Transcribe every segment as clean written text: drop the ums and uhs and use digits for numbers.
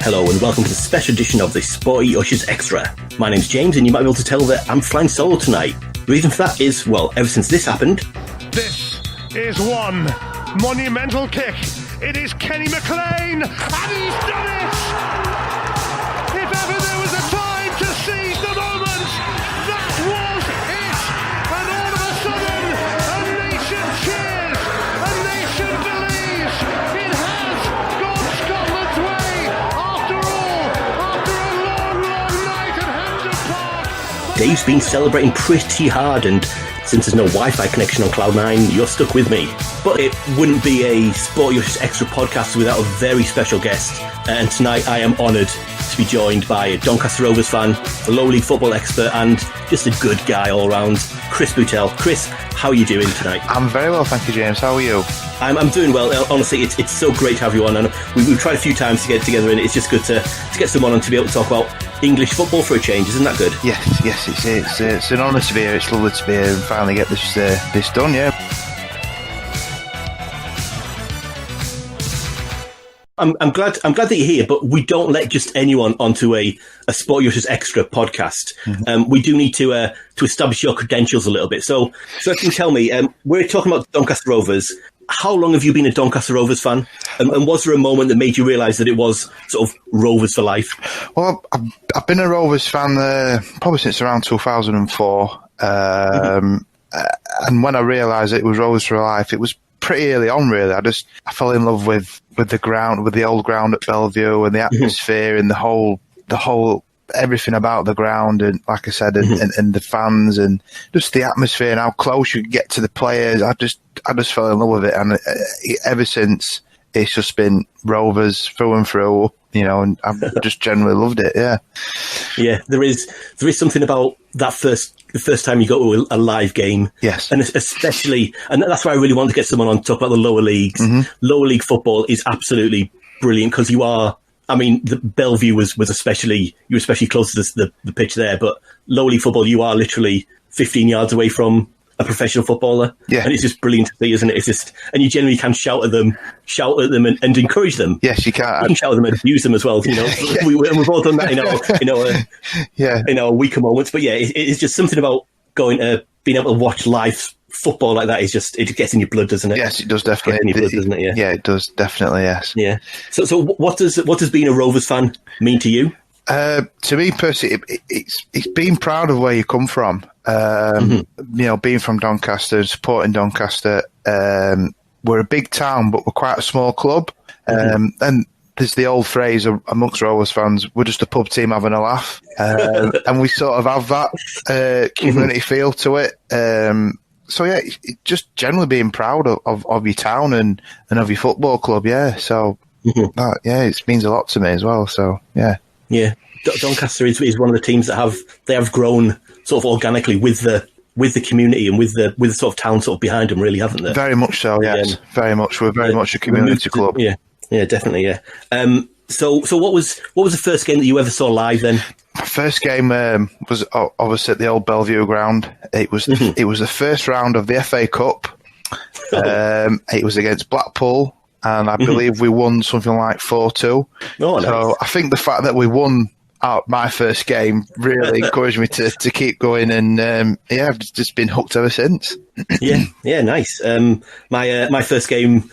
Hello and welcome to the special edition of the Sporty Ushers Extra. My name's James and you might be able to tell that I'm flying solo tonight. The reason for that is, well, ever since this happened... This is one monumental kick. It is Kenny McLean and he's done it! If ever there was a time to seize the moment, that was it! And all of a sudden, a nation cheers, a nation believes it has gone Scotland's way after a long, long night at Hampden Park. Dave's been celebrating pretty hard, and since there's no Wi-Fi connection on Cloud9, you're stuck with me. But it wouldn't be a Sporty Ushers Extra podcast without a very special guest. And tonight I am honoured to be joined by a Doncaster Rovers fan, a lower league football expert, and just a good guy all round, Chris Bouttell. Chris, how are you doing tonight? I'm very well, thank you, James. How are you? I'm doing well. Honestly, it's so great to have you on. And we've tried a few times to get together, and it's just good to get someone on to be able to talk about English football for a change. Isn't that good? Yes, it's an honour to be here. It's lovely to be here and finally get this done, yeah. I'm glad that you're here, but we don't let just anyone onto a Sporty Ushers Extra podcast. Mm-hmm. We do need to establish your credentials a little bit. So if you can tell me, we're talking about Doncaster Rovers. How long have you been a Doncaster Rovers fan? And was there a moment that made you realise that it was sort of Rovers for life? Well, I've been a Rovers fan probably since around 2004. And when I realised it was Rovers for life, it was pretty early on, really. I fell in love with the ground, with the old ground at Bellevue and the atmosphere and the whole everything about the ground, and like I said, and the fans and just the atmosphere and how close you could get to the players. I just fell in love with it, and ever since it's just been Rovers through and through, you know, and I've just generally loved it. Yeah, there is something about that the first time you go to a live game. Yes. And especially, and that's why I really want to get someone on to talk about the lower leagues. Mm-hmm. Lower league football is absolutely brilliant because the Bellevue was especially, you were especially close to the pitch there, but lower league football, you are literally 15 yards away from a professional footballer. Yeah. And it's just brilliant to see, isn't it? It's just, and you generally can shout at them and encourage them. Yes, you can. You can shout at them and abuse them as well. You know, we've all done that in our weaker moments. But yeah, it's just something about being able to watch live football like that. It gets in your blood, doesn't it? Yes, it does definitely. It gets in your blood, doesn't it? Yeah, it does definitely. Yes. Yeah. So what does being a Rovers fan mean to you? To me personally, it's being proud of where you come from. You know, being from Doncaster, supporting Doncaster. We're a big town, but we're quite a small club. And there's the old phrase amongst Rovers fans: "We're just a pub team having a laugh," and we sort of have that community feel to it. So yeah, just generally being proud of your town and of your football club. Yeah, so it means a lot to me as well. So yeah. Yeah, Doncaster is one of the teams that have grown sort of organically with the community and with the sort of town sort of behind them, really, haven't they? Very much so, yes. Very much. We're very much a community club. Yeah, definitely, yeah. So what was the first game that you ever saw live then? My first game was obviously at the old Bellevue ground. It was the first round of the FA Cup. It was against Blackpool. And I believe we won something like 4-2. Oh, nice. So I think the fact that we won my first game really encouraged me to keep going. And I've just been hooked ever since. Yeah, nice. My first game,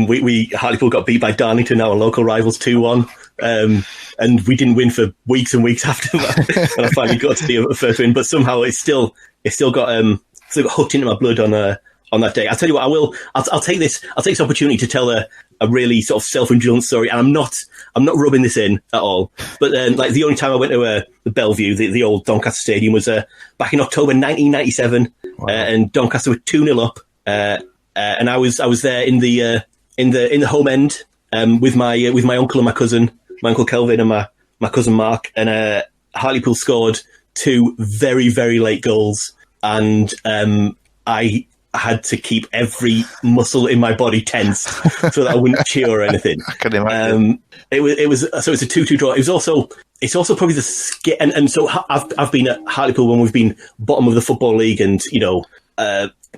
we Hartlepool got beat by Darlington, our local rivals, 2-1. And we didn't win for weeks and weeks after that. And I finally got to the first win, but somehow it's still got hooked into my blood on that day. I'll tell you what, I'll take this opportunity to tell a really sort of self-indulgent story, and I'm not rubbing this in at all. But like the only time I went to the Bellevue, the old Doncaster Stadium, was back in October 1997, wow. And Doncaster were 2-0 up, and I was there in the home end with my uncle and my cousin, my uncle Kelvin and my cousin Mark, and Hartlepool scored 2 very, very late goals, and I had to keep every muscle in my body tense so that I wouldn't cheer or anything. I can imagine. It was so it's a 2-2 draw. It's also probably the and so I've been at Hartlepool when we've been bottom of the Football League, and you know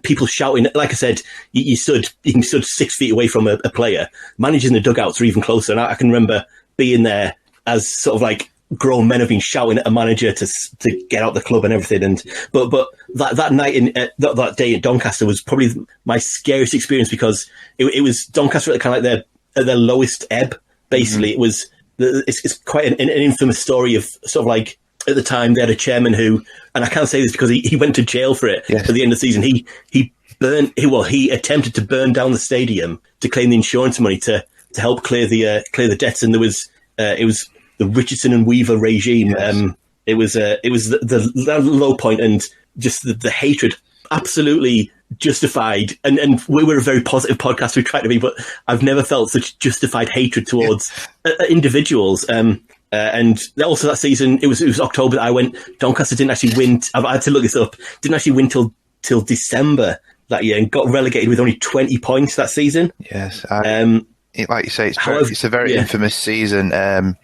people shouting. Like I said, you can stood 6 feet away from a player. Managers in the dugouts are even closer. And I can remember being there as sort of like grown men have been shouting at a manager to get out the club and everything. And but that night that day at Doncaster was probably my scariest experience, because it was Doncaster at kind of like their lowest ebb. Basically, it's quite an infamous story of sort of like, at the time they had a chairman who, and I can't say this because he went to jail for it at the end of the season. He attempted to burn down the stadium to claim the insurance money to help clear the debts, and it was the Richardson and Weaver regime. It was the low point, and just the hatred, absolutely justified. And we were a very positive podcast, we tried to be, but I've never felt such justified hatred towards individuals. And also that season, it was October that I went. Doncaster didn't actually win. I had to look this up. Didn't actually win till December that year, and got relegated with only 20 points that season. Yes. Like you say, it's a very infamous season. I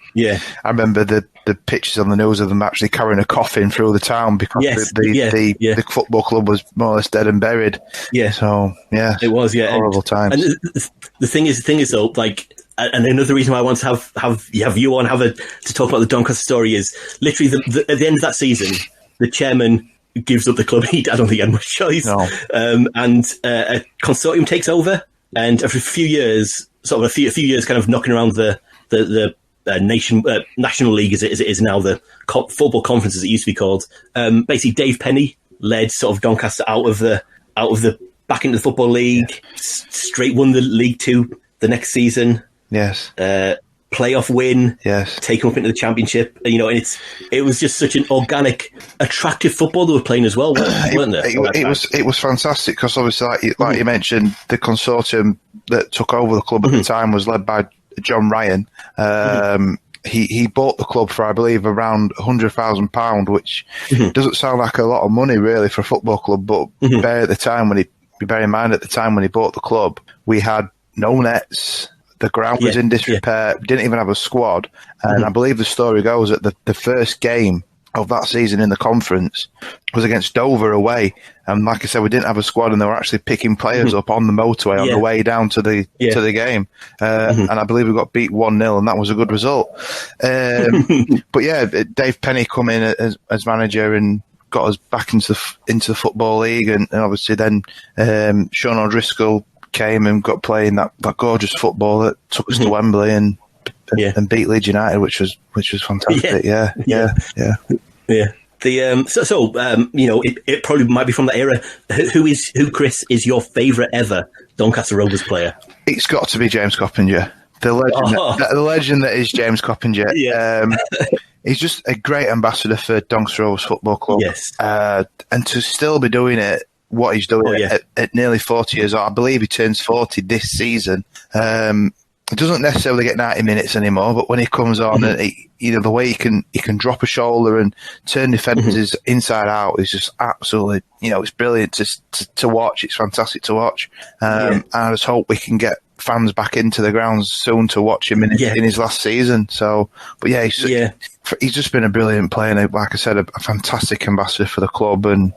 remember the pictures on the news of them actually carrying a coffin through the town because the football club was more or less dead and buried. Yeah. So it was horrible times. And the thing is though, like, and another reason why I want to have you on to talk about the Doncaster story is literally at the end of that season, the chairman gives up the club. I don't think he had much choice. No. And a consortium takes over, and after a few years, a few years, kind of knocking around the National League as it is now, the football conference as it used to be called. Basically, Dave Penny led sort of Doncaster out of the back into the Football League. Straight won the League Two the next season. Yes. Playoff win. Yes. Taken up into the Championship. And it was just such an organic, attractive football they were playing as well, weren't there? It was fantastic because obviously, like you mentioned, the consortium that took over the club at the time was led by John Ryan. He bought the club for, I believe, around £100,000, which doesn't sound like a lot of money really for a football club, but bear in mind at the time when he bought the club, we had no nets. The ground was in disrepair. Didn't even have a squad. And I believe the story goes that the first game of that season in the conference was against Dover away. And like I said, we didn't have a squad, and they were actually picking players up on the motorway on the way down to the game. And I believe we got beat 1-0, and that was a good result. But Dave Penny come in as manager and got us back into the Football League. And obviously then Sean O'Driscoll came and got playing that gorgeous football that took us to Wembley and beat Leeds United, which was fantastic. Yeah. It probably might be from that era. Who, Chris, is your favourite ever Doncaster Rovers player? It's got to be James Coppinger, the legend that is James Coppinger. He's just a great ambassador for Doncaster Rovers Football Club. Yes, and to still be doing it. What he's doing at nearly 40 years old. I believe he turns 40 this season. He doesn't necessarily get 90 minutes anymore, but when he comes on, the way he can drop a shoulder and turn defenders inside out is just absolutely, it's brilliant to watch. It's fantastic to watch. And I just hope we can get fans back into the grounds soon to watch him in his last season. So, but he's just been a brilliant player. And like I said, a fantastic ambassador for the club, and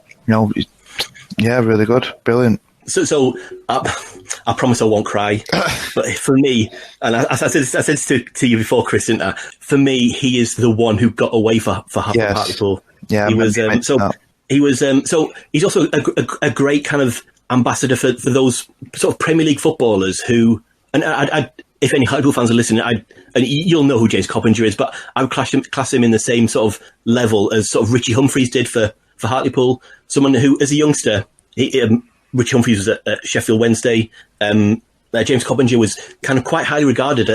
really good, brilliant. So I promise I won't cry. But for me, and I said this to you before, Chris, didn't I? For me, he is the one who got away for Hartlepool. Yeah, he was. He's also a great kind of ambassador for those sort of Premier League footballers who, and I if any Hartlepool fans are listening, and you'll know who James Coppinger is, but I would class him in the same sort of level as sort of Richie Humphreys did for Hartlepool. Someone who, as a youngster, Richie Humphreys was at Sheffield Wednesday. James Coppinger was kind of quite highly regarded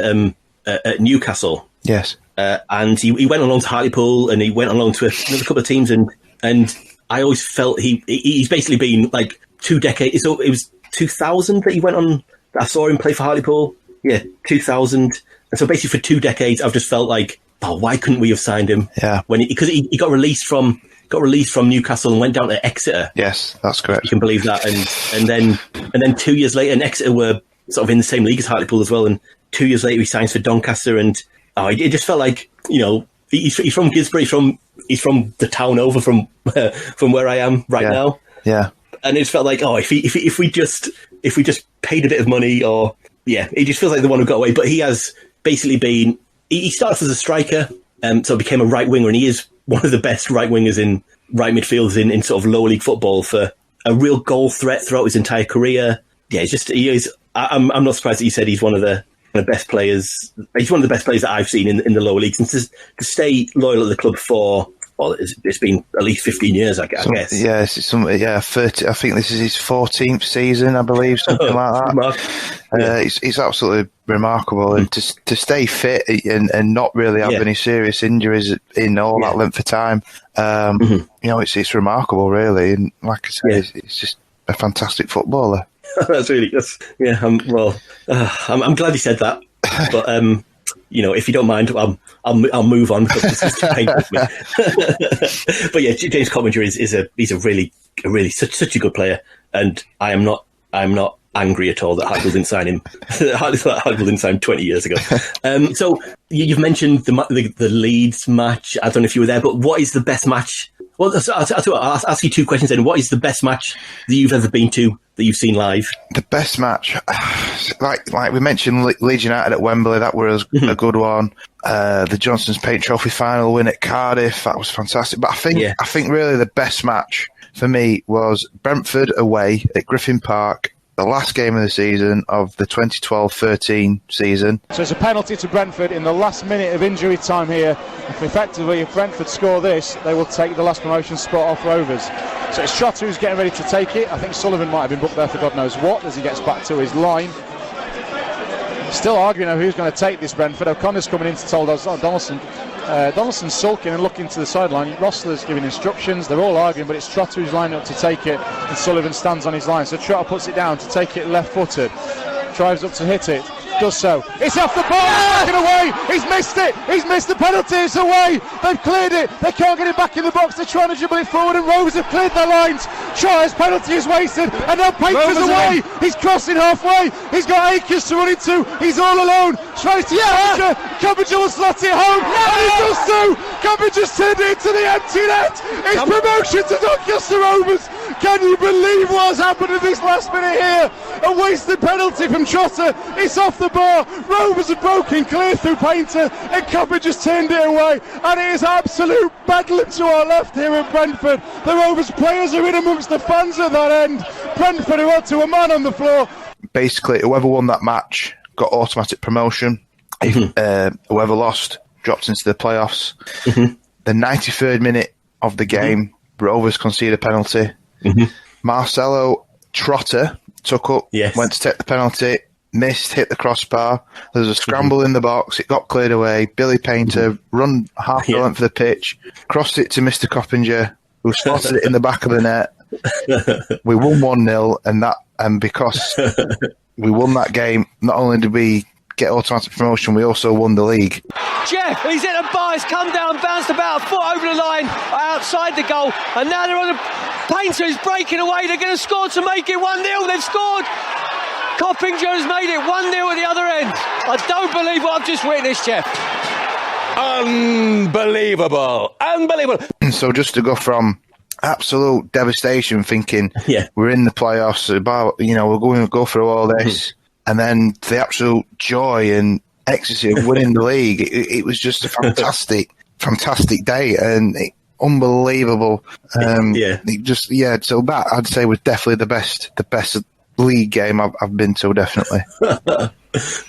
at Newcastle. Yes. And he went along to Hartlepool, and he went along to another couple of teams, and I always felt he's basically been like 2 decades. So it was 2000 that he went on. I saw him play for Hartlepool. Yeah, 2000. And so basically for 2 decades, I've just felt like, why couldn't we have signed him? Yeah. Because he got released from Newcastle and went down to Exeter. Yes, that's correct. You can believe that. And then 2 years later, and Exeter were sort of in the same league as Hartlepool as well. And 2 years later, he signs for Doncaster, and it just felt like, he's from Gisborne, he's from the town over from where I am now. Yeah. And it just felt like, if we just paid a bit of money, it just feels like the one who got away. But he has basically been he started off as a striker, so became a right winger, and he is one of the best right wingers in right midfielders in sort of lower league football, for a real goal threat throughout his entire career. Yeah, I'm not surprised that you said he's one of the best players. He's one of the best players that I've seen in the lower leagues, and to stay loyal at the club for, well, it's been at least 15 years, I guess. Yeah, 30, I think this is his 14th season, I believe, something like that. It's absolutely remarkable, and to stay fit and not really have any serious injuries in all that length of time, it's remarkable, really. And like I say, it's just a fantastic footballer. I'm glad you said that, but if you don't mind, I'll move on, because this is too painful for me. But yeah, James Coppinger is a really such a good player, and I'm not angry at all that Hartlepool didn't sign him. Hartlepool didn't sign him 20 years ago. So you've mentioned the Leeds match. I don't know if you were there, but what is the best match? Well, I'll ask you two questions then. What is the best match that you've ever been to, that you've seen live? The best match, like we mentioned, Leeds United at Wembley, that was a good one. The Johnson's Paint Trophy final win at Cardiff, that was fantastic. But I think really the best match for me was Brentford away at Griffin Park, the last game of the season of the 2012-13 season. So it's a penalty to Brentford in the last minute of injury time here. Effectively, if Brentford score this, they will take the last promotion spot off Rovers. So it's Trotter who's getting ready to take it. I think Sullivan might have been booked there for God knows what as he gets back to his line. Still arguing over who's going to take this, Brentford. O'Connor's coming in to tell us, Donaldson. Donaldson's sulking and looking to the sideline. Rossler's giving instructions. They're all arguing, but it's Trotter who's lining up to take it, and Sullivan stands on his line. So Trotter puts it down to take it left-footed. Drives up to hit it. Does so. It's off the ball. It's taken away. He's missed it. He's missed the penalty. It's away. They've cleared it. They can't get it back in the box. They're trying to dribble it forward, and Rovers have cleared their lines. Tries penalty is wasted, and now Painter's away. He's crossing halfway. He's got Akers to run into. He's all alone. Tries to Coppinger. Coppinger will slot it home, and he does so. Coppinger's turned it into the empty net. It's promotion to Doncaster Rovers. Can you believe what's happened in this last minute here? A wasted penalty from Trotter. It's off the bar. Rovers have broken clear through Painter, and Coppinger just turned it away. And it is absolute bedlam to our left here at Brentford. The Rovers players are in amongst the fans at that end. Brentford are up to a man on the floor. Basically, whoever won that match got automatic promotion. Whoever lost dropped into the playoffs. The 93rd minute of the game, Rovers conceded a penalty. Marcelo Trotter took up, went to take the penalty, missed, hit the crossbar. There was a scramble in the box. It got cleared away. Billy Painter run half the length of the pitch, crossed it to Mr. Coppinger, who spotted it in the back of the net. We won 1-0, and because we won that game, not only did we get automatic promotion, we also won the league. Jeff, he's hit a bar, he's come down, bounced about a foot over the line, outside the goal, and now they're on the Painter is breaking away. They're going to score to make it 1-0. They've scored. Coppinger has made it 1-0 at the other end. I don't believe what I've just witnessed, Jeff. Unbelievable. So just to go from absolute devastation, thinking we're in the playoffs, we're going to go through all this, and then the absolute joy and ecstasy of winning the league. It was just a fantastic day, and unbelievable. So that I'd say was definitely the best league game I've been to, definitely.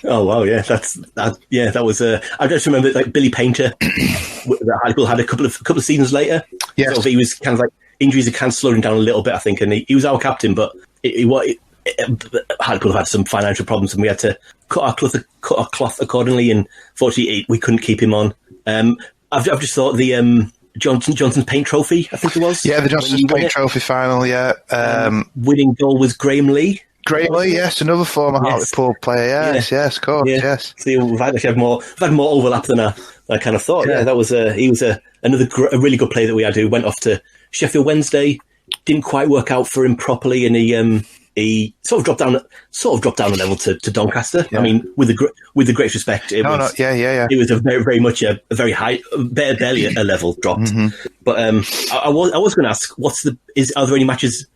Oh wow, yeah, that was. I just remember like Billy Painter. Hartlepool had a couple of seasons later. Yeah, so he was kind of like injuries had kind of slowed him down a little bit, I think, and he was our captain, but Hartlepool have had some financial problems, and we had to cut our cloth accordingly. And fortunately, we couldn't keep him on. I've just thought the Johnson's Paint Trophy, I think it was. Yeah, the Johnson's Paint Trophy final. Yeah, winning goal was Graham Lee. Yes, another former Hartlepool player. Yes, of course. Yes. So we've actually had more overlap than I kind of thought. Yeah, that was he was a really good player that we had, who went off to Sheffield Wednesday. Didn't quite work out for him properly, and he sort of dropped down a level to Doncaster. Yeah. I mean, with the greatest respect, it was a very, very much a very high, barely a level dropped. But I was going to ask, are there any matches